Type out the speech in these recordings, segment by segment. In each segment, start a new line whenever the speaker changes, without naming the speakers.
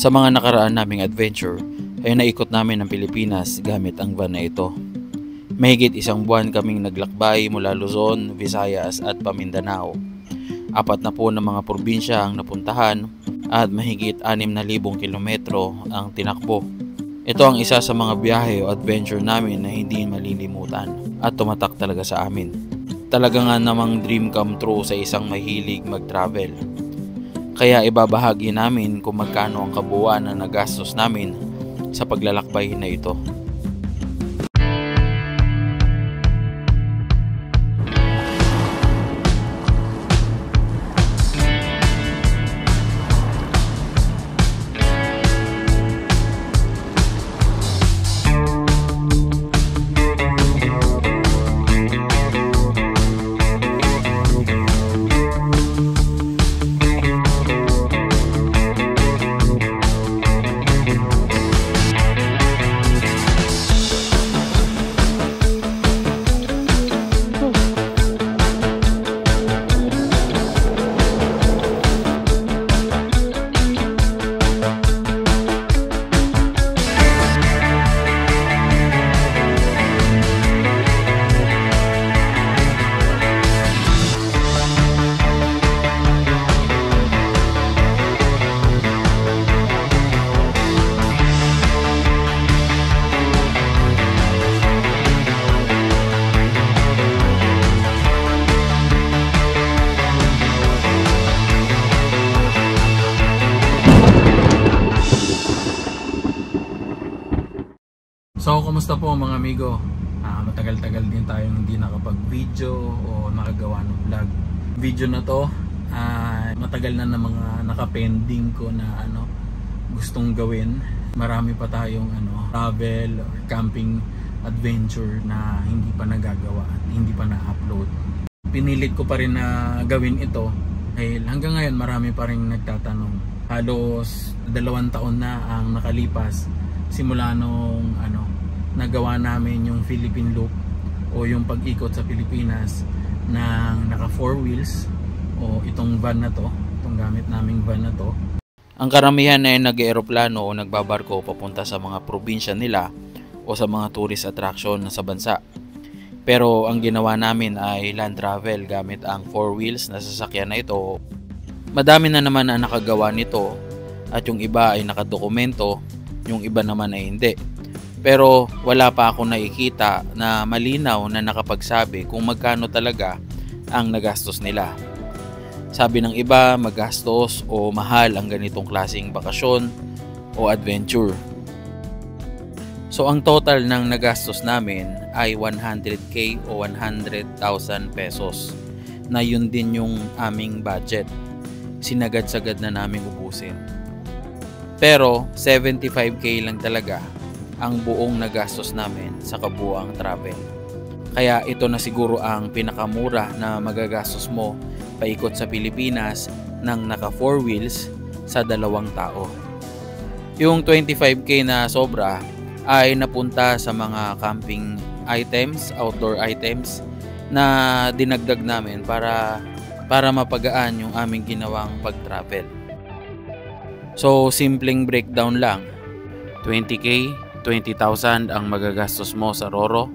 Sa mga nakaraan naming adventure ay naikot namin ang Pilipinas gamit ang van na ito. Mahigit 1 buwan kaming naglakbay mula Luzon, Visayas at Mindanao. 4 na po ng mga probinsya ang napuntahan at mahigit 6,000 kilometro ang tinakbo. Ito ang isa sa mga biyahe o adventure namin na hindi malilimutan at tumatak talaga sa amin. Talaga nga namang dream come true sa isang mahilig mag-travel. Kaya ibabahagi namin kung magkano ang kabuuan na nagastos namin sa paglalakbay na ito. So, kumusta po mga amigo? Matagal-tagal din tayong hindi nakapag-video o nakagawa ng vlog. Video na to, matagal na mga nakapending ko na gustong gawin. Marami pa tayong travel or camping adventure na hindi pa nagagawa at hindi pa na-upload. Pinilit ko pa rin na gawin ito dahil hanggang ngayon marami pa rin nagtatanong. Halos 2 taon na ang nakalipas simula nung nagawa namin yung Philippine Loop o yung pag-ikot sa Pilipinas ng naka 4 wheels o itong van na to, itong gamit naming van na to. Ang karamihan ay nag-eroplano o nagbabarko papunta sa mga probinsya nila o sa mga tourist attraction sa bansa. Pero ang ginawa namin ay land travel gamit ang 4 wheels na sasakyan na ito. Madami na naman ang nakagawa nito at yung iba ay nakadokumento, yung iba naman ay hindi. Pero wala pa ako nakikita na malinaw na nakapagsabi kung magkano talaga ang nagastos nila. Sabi ng iba, magastos o mahal ang ganitong klaseng bakasyon o adventure. So ang total ng nagastos namin ay 100k o 100,000 pesos. Na yun din yung aming budget. Sinagad-sagad na namin ubusin. Pero 75k lang talaga ang buong nagastos namin sa kabuuang travel. Kaya ito na siguro ang pinakamura na magagastos mo paikot sa Pilipinas ng naka 4 wheels sa 2 tao. Yung 25k na sobra ay napunta sa mga camping items, outdoor items na dinagdag namin para mapagaan yung aming ginawang pag-travel. So simpleng breakdown lang, 20k, 20,000 ang magagastos mo sa Roro,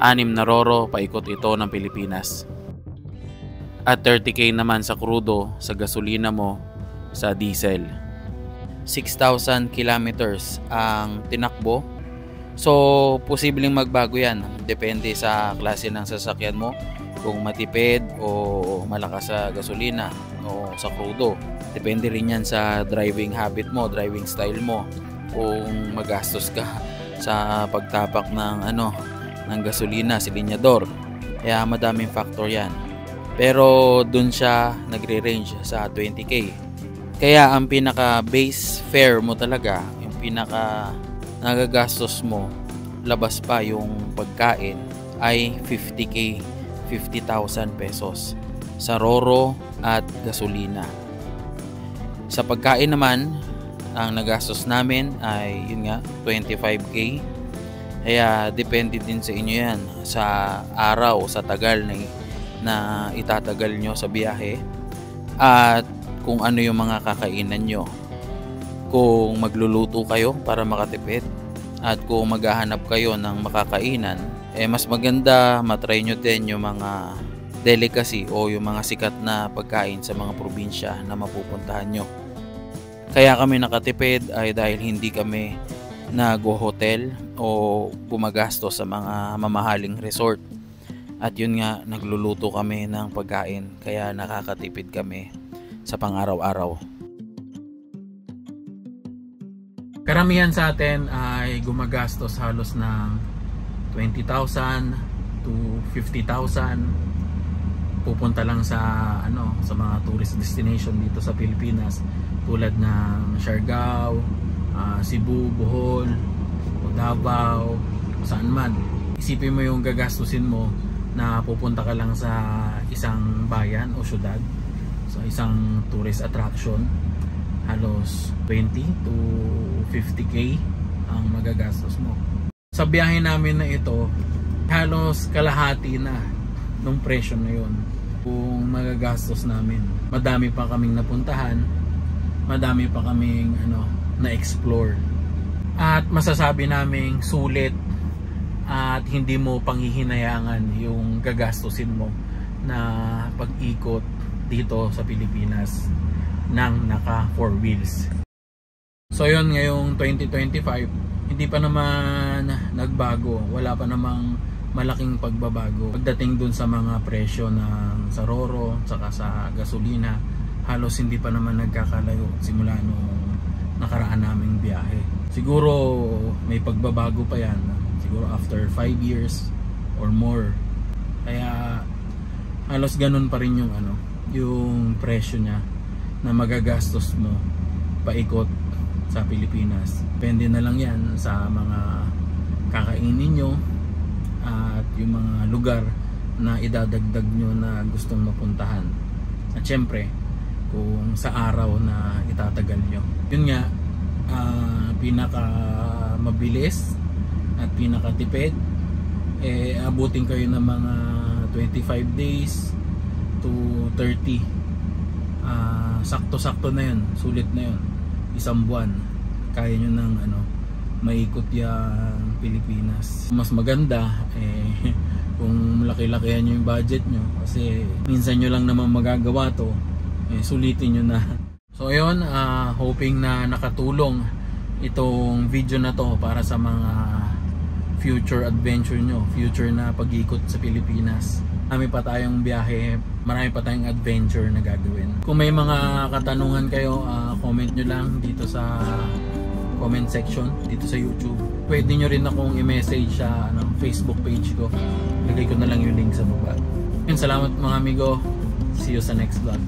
6 na Roro paikot ito ng Pilipinas. At 30k naman sa krudo, sa gasolina mo, sa diesel. 6,000 kilometers ang tinakbo. So posibleng magbago yan, depende sa klase ng sasakyan mo, kung matipid o malakas sa gasolina o sa krudo. Depende rin yan sa driving habit mo, driving style mo, kung magastos ka sa pagtapak ng gasolina, silinyador. Kaya madaming factor yan. Pero dun siya nagre-range sa 20k. Kaya ang pinaka base fare mo talaga, yung pinaka nagagastos mo, labas pa yung pagkain, ay 50k, 50,000 pesos sa Roro at gasolina. Sa pagkain naman, ang nagastos namin ay yun nga 25k. Kaya depende din sa inyo yan sa araw, sa tagal na itatagal nyo sa biyahe at kung ano yung mga kakainan nyo.
Kung magluluto kayo para makatipid at kung maghahanap kayo ng makakainan, mas maganda matry nyo din yung mga delicacy o yung mga sikat na pagkain sa mga probinsya na mapupuntahan nyo. Kaya kami nakatipid ay dahil hindi kami nag-hotel o gumagasto sa mga mamahaling resort. At yun nga, nagluluto kami ng pagkain kaya nakakatipid kami sa pang-araw-araw.
Karamihan sa atin ay gumagastos halos ng 20,000 to 50,000 pupunta lang sa sa mga tourist destination dito sa Pilipinas tulad ng Siargao, Cebu, Bohol, Davao, saan man. Isipin mo yung gagastusin mo na pupunta ka lang sa isang bayan o syudad, sa isang tourist attraction, halos 20 to 50k ang magagastos mo. Sa biyahe namin na ito, halos kalahati na nung presyo na yun kung magagastos namin. Madami pa kaming napuntahan, madami pa kaming na-explore. At masasabi naming sulit at hindi mo panghihinayangan yung gagastusin mo na pag-ikot dito sa Pilipinas ng naka 4 wheels. So yun, ngayong 2025 hindi pa naman nagbago, wala pa namang malaking pagbabago pagdating dun sa mga presyo ng saroro saka sa gasolina. Halos hindi pa naman nagkakalayo simula nung nakaraan naming biyahe. Siguro may pagbabago pa yan, siguro after 5 years or more. Kaya halos ganun pa rin yung yung presyo niya na magagastos mo paikot sa Pilipinas. Depende na lang yan sa mga kakainin nyo at yung mga lugar na idadagdag nyo na gustong mapuntahan. At syempre, kung sa araw na itatagal nyo. Yun nga, pinaka mabilis at pinaka tipid, abutin kayo ng mga 25 days to 30. Sakto-sakto na yun, sulit na yun, isang buwan kaya nyo ng maikot yung Pilipinas. Mas maganda kung malaki-lakihan nyo yung budget nyo kasi minsan nyo lang naman magagawa to, sulitin nyo na. So ayun, hoping na nakatulong itong video na to para sa mga future adventure nyo, future na pag-ikot sa Pilipinas. Marami pa tayong biyahe, marami pa tayong adventure na gagawin. Kung may mga katanungan kayo, comment nyo lang dito sa comment section dito sa YouTube. Pwede nyo rin akong i-message sa Facebook page ko. Lagay ko na lang yung link sa baba. Salamat mga amigo. See you sa next vlog.